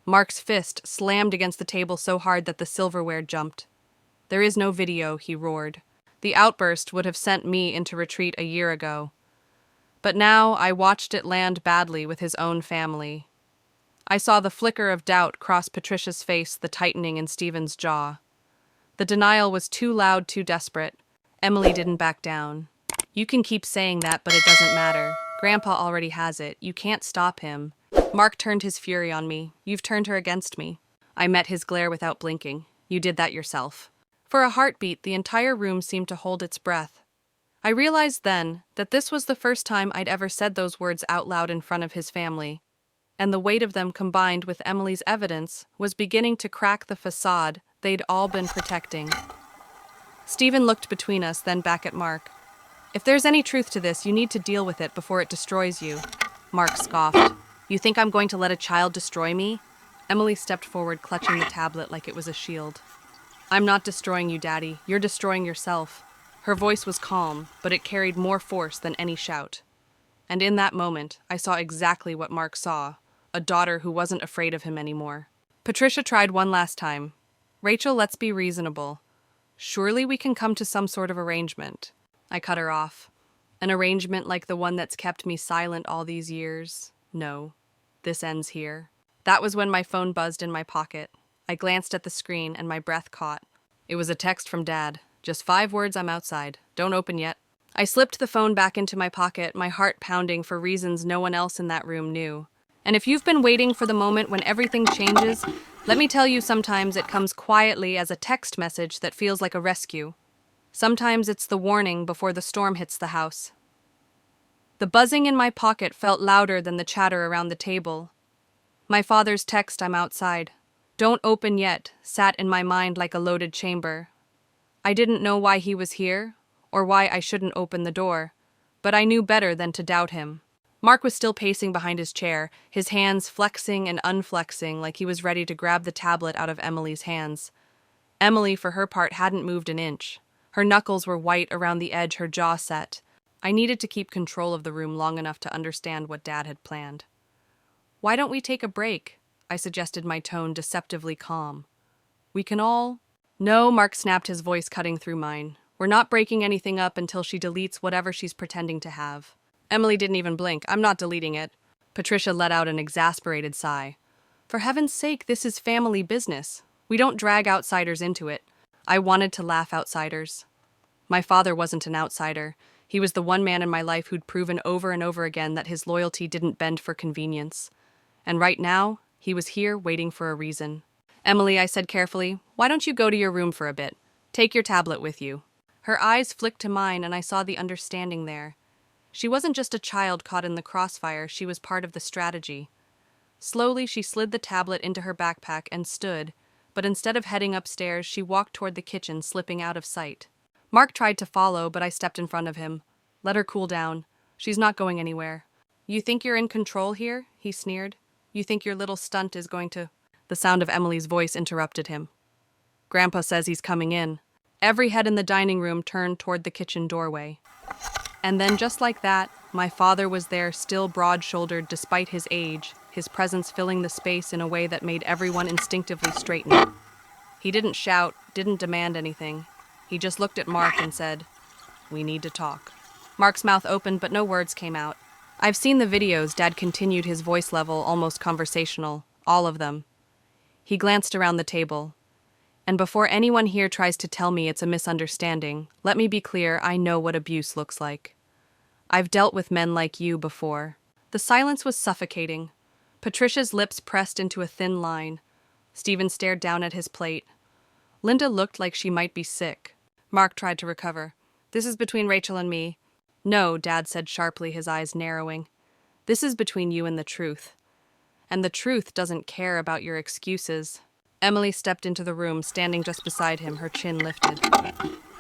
Mark's fist slammed against the table so hard that the silverware jumped. "There is no video," he roared. The outburst would have sent me into retreat a year ago. But now I watched it land badly with his own family. I saw the flicker of doubt cross Patricia's face, the tightening in Stephen's jaw. The denial was too loud, too desperate. Emily didn't back down. "You can keep saying that, but it doesn't matter. Grandpa already has it. You can't stop him." Mark turned his fury on me. "You've turned her against me." I met his glare without blinking. "You did that yourself." For a heartbeat, the entire room seemed to hold its breath. I realized then that this was the first time I'd ever said those words out loud in front of his family. And the weight of them, combined with Emily's evidence, was beginning to crack the facade they'd all been protecting. Stephen looked between us, then back at Mark. "If there's any truth to this, you need to deal with it before it destroys you." Mark scoffed. "You think I'm going to let a child destroy me?" Emily stepped forward, clutching the tablet like it was a shield. "I'm not destroying you, Daddy. You're destroying yourself." Her voice was calm, but it carried more force than any shout. And in that moment, I saw exactly what Mark saw, a daughter who wasn't afraid of him anymore. Patricia tried one last time. "Rachel, let's be reasonable. Surely we can come to some sort of arrangement." I cut her off. "An arrangement like the one that's kept me silent all these years? No. This ends here." That was when my phone buzzed in my pocket. I glanced at the screen and my breath caught. It was a text from Dad. "Just 5 words, I'm outside. Don't open yet." I slipped the phone back into my pocket, my heart pounding for reasons no one else in that room knew. And if you've been waiting for the moment when everything changes, let me tell you, sometimes it comes quietly as a text message that feels like a rescue. Sometimes it's the warning before the storm hits the house. The buzzing in my pocket felt louder than the chatter around the table. My father's text, "I'm outside. Don't open yet," sat in my mind like a loaded chamber. I didn't know why he was here, or why I shouldn't open the door, but I knew better than to doubt him. Mark was still pacing behind his chair, his hands flexing and unflexing like he was ready to grab the tablet out of Emily's hands. Emily, for her part, hadn't moved an inch. Her knuckles were white around the edge, her jaw set. I needed to keep control of the room long enough to understand what Dad had planned. "Why don't we take a break?" I suggested, my tone deceptively calm. "We can all..." "No," Mark snapped, his voice cutting through mine. "We're not breaking anything up until she deletes whatever she's pretending to have." Emily didn't even blink. "I'm not deleting it." Patricia let out an exasperated sigh. "For heaven's sake, this is family business. We don't drag outsiders into it." I wanted to laugh. Outsiders. My father wasn't an outsider. He was the one man in my life who'd proven over and over again that his loyalty didn't bend for convenience. And right now, he was here waiting for a reason. Emily, I said carefully, why don't you go to your room for a bit? Take your tablet with you. Her eyes flicked to mine and I saw the understanding there. She wasn't just a child caught in the crossfire, she was part of the strategy. Slowly, she slid the tablet into her backpack and stood, but instead of heading upstairs, she walked toward the kitchen, slipping out of sight. Mark tried to follow, but I stepped in front of him. Let her cool down. She's not going anywhere. You think you're in control here? He sneered. You think your little stunt is going to... The sound of Emily's voice interrupted him. Grandpa says he's coming in. Every head in the dining room turned toward the kitchen doorway. And then just like that, my father was there, still broad-shouldered despite his age, his presence filling the space in a way that made everyone instinctively straighten. He didn't shout, didn't demand anything. He just looked at Mark and said, "We need to talk." Mark's mouth opened, but no words came out. I've seen the videos, Dad continued, his voice level, almost conversational. All of them. He glanced around the table. And before anyone here tries to tell me it's a misunderstanding, let me be clear, I know what abuse looks like. I've dealt with men like you before. The silence was suffocating. Patricia's lips pressed into a thin line. Stephen stared down at his plate. Linda looked like she might be sick. Mark tried to recover. This is between Rachel and me. No, Dad said sharply, his eyes narrowing. This is between you and the truth. And the truth doesn't care about your excuses. Emily stepped into the room, standing just beside him, her chin lifted.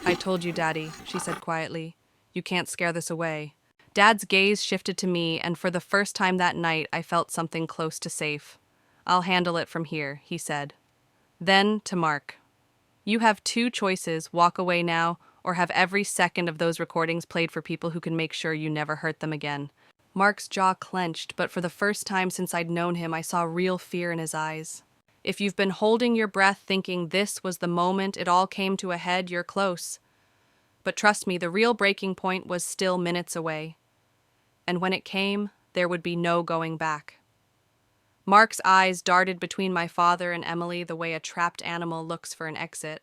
I told you, Daddy, she said quietly. You can't scare this away. Dad's gaze shifted to me, and for the first time that night, I felt something close to safe. I'll handle it from here, he said. Then to Mark. You have two choices, walk away now, or have every second of those recordings played for people who can make sure you never hurt them again. Mark's jaw clenched, but for the first time since I'd known him, I saw real fear in his eyes. If you've been holding your breath thinking this was the moment it all came to a head, you're close. But trust me, the real breaking point was still minutes away. And when it came, there would be no going back. Mark's eyes darted between my father and Emily the way a trapped animal looks for an exit.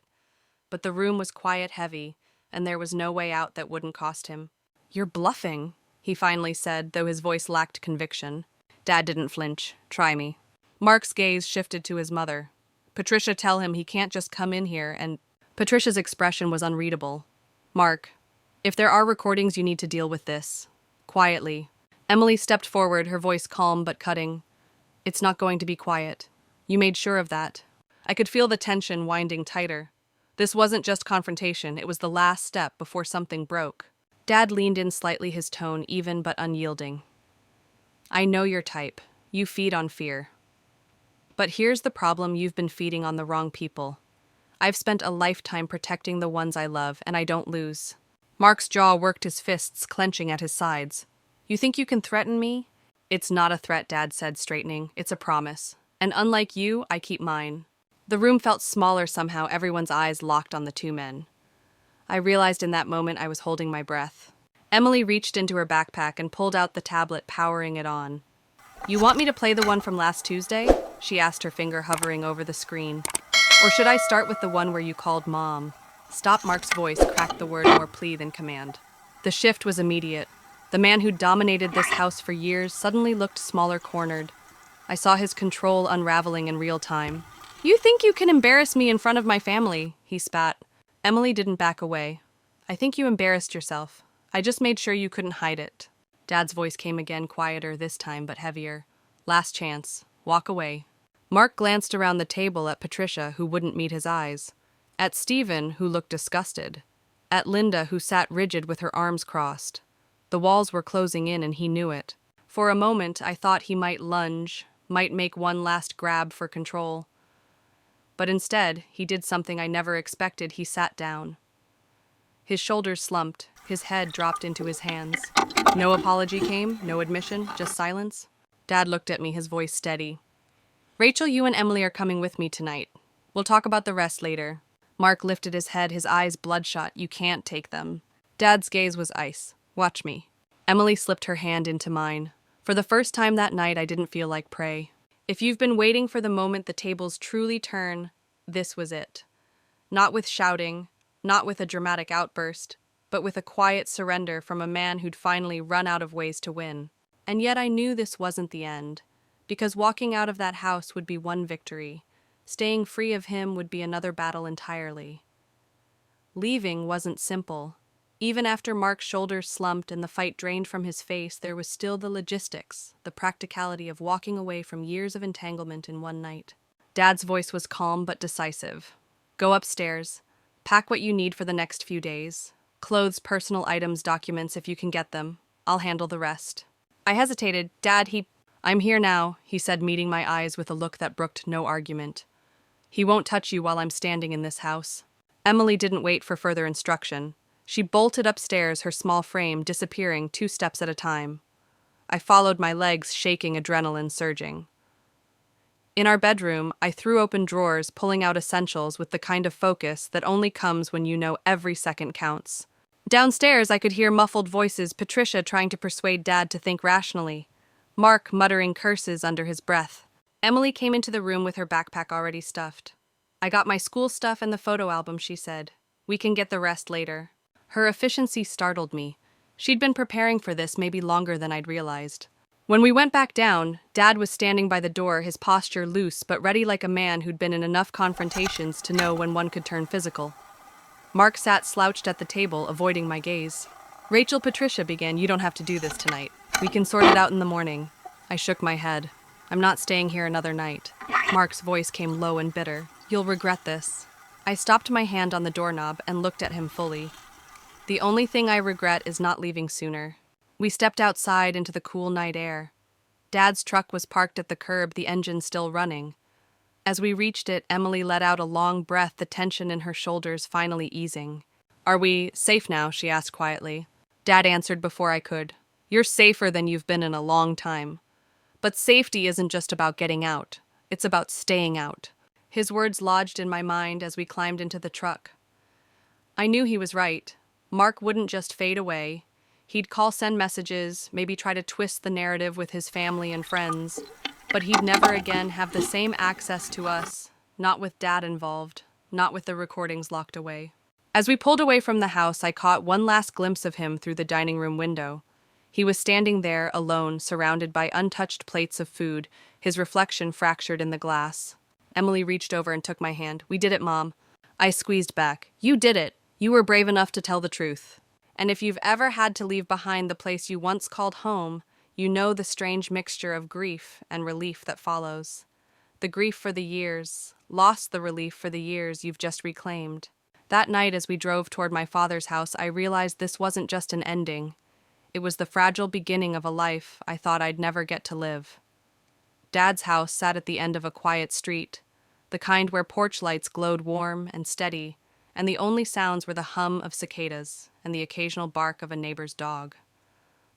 But the room was quiet, heavy, and there was no way out that wouldn't cost him. You're bluffing, he finally said, though his voice lacked conviction. Dad didn't flinch. Try me. Mark's gaze shifted to his mother. Patricia, tell him he can't just come in here and... Patricia's expression was unreadable. Mark, if there are recordings, you need to deal with this. Quietly. Emily stepped forward, her voice calm but cutting. It's not going to be quiet. You made sure of that. I could feel the tension winding tighter. This wasn't just confrontation, it was the last step before something broke. Dad leaned in slightly, his tone even but unyielding. I know your type. You feed on fear. But here's the problem, you've been feeding on the wrong people. I've spent a lifetime protecting the ones I love, and I don't lose. Mark's jaw worked, his fists clenching at his sides. You think you can threaten me? It's not a threat, Dad said, straightening. It's a promise. And unlike you, I keep mine. The room felt smaller somehow, everyone's eyes locked on the two men. I realized in that moment I was holding my breath. Emily reached into her backpack and pulled out the tablet, powering it on. You want me to play the one from last Tuesday? She asked, her finger hovering over the screen. Or should I start with the one where you called Mom? Stop, Mark's voice cracked the word more plea than command. The shift was immediate. The man who dominated this house for years suddenly looked smaller, cornered. I saw his control unraveling in real time. You think you can embarrass me in front of my family, he spat. Emily didn't back away. I think you embarrassed yourself. I just made sure you couldn't hide it. Dad's voice came again, quieter this time, but heavier. Last chance. Walk away. Mark glanced around the table at Patricia, who wouldn't meet his eyes. At Stephen, who looked disgusted. At Linda, who sat rigid with her arms crossed. The walls were closing in, and he knew it. For a moment, I thought he might lunge, might make one last grab for control. But instead, he did something I never expected. He sat down. His shoulders slumped, his head dropped into his hands. No apology came, no admission, just silence. Dad looked at me, his voice steady. Rachel, you and Emily are coming with me tonight. We'll talk about the rest later. Mark lifted his head, his eyes bloodshot. You can't take them. Dad's gaze was ice. Watch me. Emily slipped her hand into mine. For the first time that night, I didn't feel like prey. If you've been waiting for the moment the tables truly turn, this was it. Not with shouting, not with a dramatic outburst, but with a quiet surrender from a man who'd finally run out of ways to win. And yet I knew this wasn't the end, because walking out of that house would be one victory. Staying free of him would be another battle entirely. Leaving wasn't simple. Even after Mark's shoulders slumped and the fight drained from his face, there was still the logistics, the practicality of walking away from years of entanglement in one night. Dad's voice was calm but decisive. Go upstairs. Pack what you need for the next few days. Clothes, personal items, documents if you can get them. I'll handle the rest. I hesitated. I'm here now, he said, meeting my eyes with a look that brooked no argument. He won't touch you while I'm standing in this house. Emily didn't wait for further instruction. She bolted upstairs, her small frame disappearing 2 steps at a time. I followed, my legs shaking, adrenaline surging. In our bedroom, I threw open drawers, pulling out essentials with the kind of focus that only comes when you know every second counts. Downstairs, I could hear muffled voices, Patricia trying to persuade Dad to think rationally, Mark muttering curses under his breath. Emily came into the room with her backpack already stuffed. I got my school stuff and the photo album, she said. We can get the rest later. Her efficiency startled me. She'd been preparing for this maybe longer than I'd realized. When we went back down, Dad was standing by the door, his posture loose but ready like a man who'd been in enough confrontations to know when one could turn physical. Mark sat slouched at the table, avoiding my gaze. Rachel, Patricia began, you don't have to do this tonight. We can sort it out in the morning. I shook my head. I'm not staying here another night. Mark's voice came low and bitter. You'll regret this. I stopped my hand on the doorknob and looked at him fully. The only thing I regret is not leaving sooner. We stepped outside into the cool night air. Dad's truck was parked at the curb, the engine still running. As we reached it, Emily let out a long breath, the tension in her shoulders finally easing. Are we safe now? She asked quietly. Dad answered before I could. You're safer than you've been in a long time. But safety isn't just about getting out. It's about staying out. His words lodged in my mind as we climbed into the truck. I knew he was right. Mark wouldn't just fade away. He'd send messages, maybe try to twist the narrative with his family and friends. But he'd never again have the same access to us, not with Dad involved, not with the recordings locked away. As we pulled away from the house, I caught one last glimpse of him through the dining room window. He was standing there, alone, surrounded by untouched plates of food, his reflection fractured in the glass. Emily reached over and took my hand. We did it, Mom. I squeezed back. You did it. You were brave enough to tell the truth. And if you've ever had to leave behind the place you once called home, you know the strange mixture of grief and relief that follows. The grief for the years, lost the relief for the years you've just reclaimed. That night as we drove toward my father's house, I realized this wasn't just an ending. It was the fragile beginning of a life I thought I'd never get to live. Dad's house sat at the end of a quiet street, the kind where porch lights glowed warm and steady, and the only sounds were the hum of cicadas and the occasional bark of a neighbor's dog.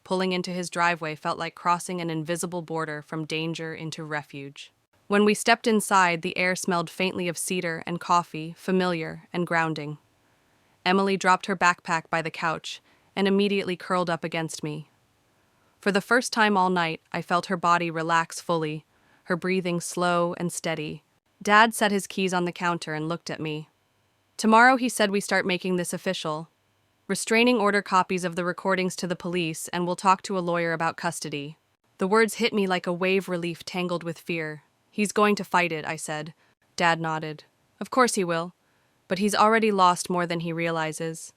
Pulling into his driveway felt like crossing an invisible border from danger into refuge. When we stepped inside, the air smelled faintly of cedar and coffee, familiar and grounding. Emily dropped her backpack by the couch and immediately curled up against me. For the first time all night, I felt her body relax fully, her breathing slow and steady. Dad set his keys on the counter and looked at me. Tomorrow, he said, we start making this official. Restraining order copies of the recordings to the police, and we'll talk to a lawyer about custody. The words hit me like a wave relief tangled with fear. He's going to fight it, I said. Dad nodded. Of course he will. But he's already lost more than he realizes.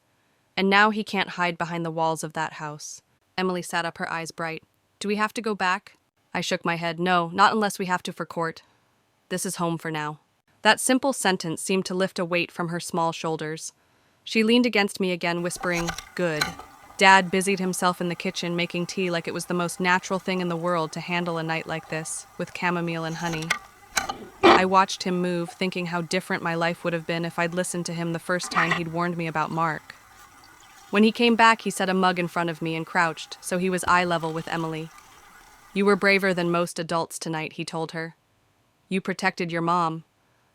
And now he can't hide behind the walls of that house. Emily sat up, her eyes bright. Do we have to go back? I shook my head. No, not unless we have to for court. This is home for now. That simple sentence seemed to lift a weight from her small shoulders. She leaned against me again, whispering, good. Dad busied himself in the kitchen, making tea like it was the most natural thing in the world to handle a night like this, with chamomile and honey. I watched him move, thinking how different my life would have been if I'd listened to him the first time he'd warned me about Mark. When he came back, he set a mug in front of me and crouched, so he was eye level with Emily. You were braver than most adults tonight, he told her. You protected your mom.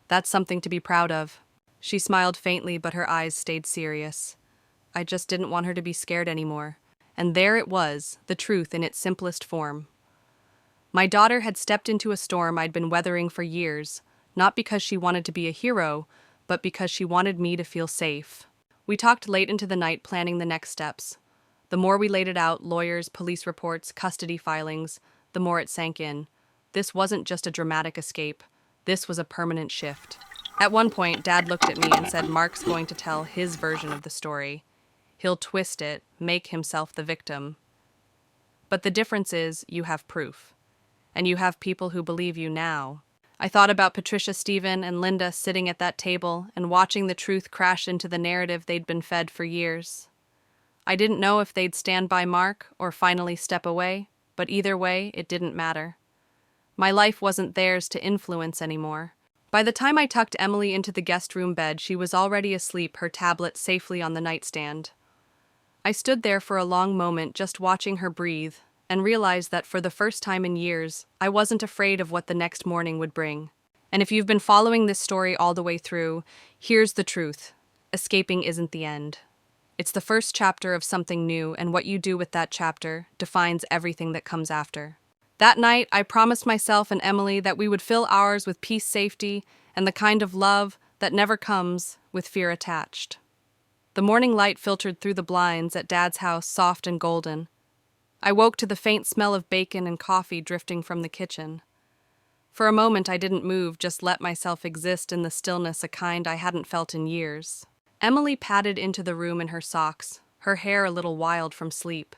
That's something to be proud of. She smiled faintly, but her eyes stayed serious. I just didn't want her to be scared anymore. And there it was, the truth in its simplest form. My daughter had stepped into a storm I'd been weathering for years, not because she wanted to be a hero, but because she wanted me to feel safe. We talked late into the night planning the next steps. The more we laid it out, lawyers, police reports, custody filings, the more it sank in. This wasn't just a dramatic escape. This was a permanent shift. At one point, Dad looked at me and said Mark's going to tell his version of the story. He'll twist it, make himself the victim. But the difference is, you have proof. And you have people who believe you now. I thought about Patricia, Stephen, and Linda sitting at that table and watching the truth crash into the narrative they'd been fed for years. I didn't know if they'd stand by Mark or finally step away, but either way, it didn't matter. My life wasn't theirs to influence anymore. By the time I tucked Emily into the guest room bed, she was already asleep, her tablet safely on the nightstand. I stood there for a long moment just watching her breathe, and realized that for the first time in years, I wasn't afraid of what the next morning would bring. And if you've been following this story all the way through, here's the truth. Escaping isn't the end. It's the first chapter of something new, and what you do with that chapter defines everything that comes after. That night, I promised myself and Emily that we would fill ours with peace, safety, and the kind of love that never comes with fear attached. The morning light filtered through the blinds at Dad's house, soft and golden. I woke to the faint smell of bacon and coffee drifting from the kitchen. For a moment, I didn't move, just let myself exist in the stillness, a kind I hadn't felt in years. Emily padded into the room in her socks, her hair a little wild from sleep.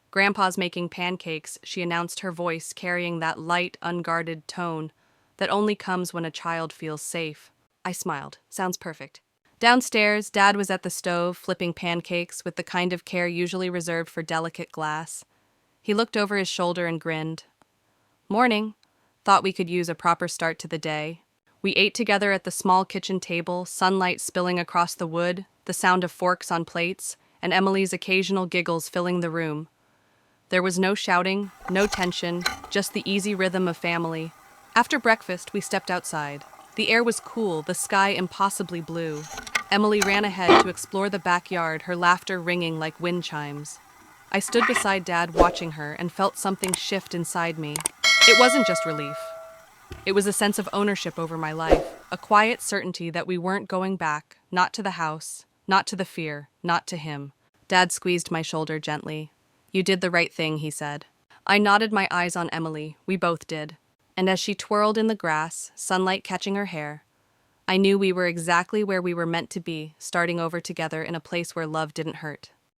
"Grandpa's making pancakes," she announced, her voice carrying that light, unguarded tone that only comes when a child feels safe. I smiled. Sounds perfect. Downstairs, Dad was at the stove, flipping pancakes with the kind of care usually reserved for delicate glass. He looked over his shoulder and grinned. "Morning." Thought we could use a proper start to the day. We ate together at the small kitchen table, sunlight spilling across the wood, the sound of forks on plates, and Emily's occasional giggles filling the room. There was no shouting, no tension, just the easy rhythm of family. After breakfast, we stepped outside. The air was cool, the sky impossibly blue. Emily ran ahead to explore the backyard, her laughter ringing like wind chimes. I stood beside Dad watching her and felt something shift inside me. It wasn't just relief. It was a sense of ownership over my life, a quiet certainty that we weren't going back, not to the house, not to the fear, not to him. Dad squeezed my shoulder gently. "You did the right thing," he said. I nodded, my eyes on Emily. We both did. And as she twirled in the grass, sunlight catching her hair, I knew we were exactly where we were meant to be, starting over together in a place where love didn't hurt.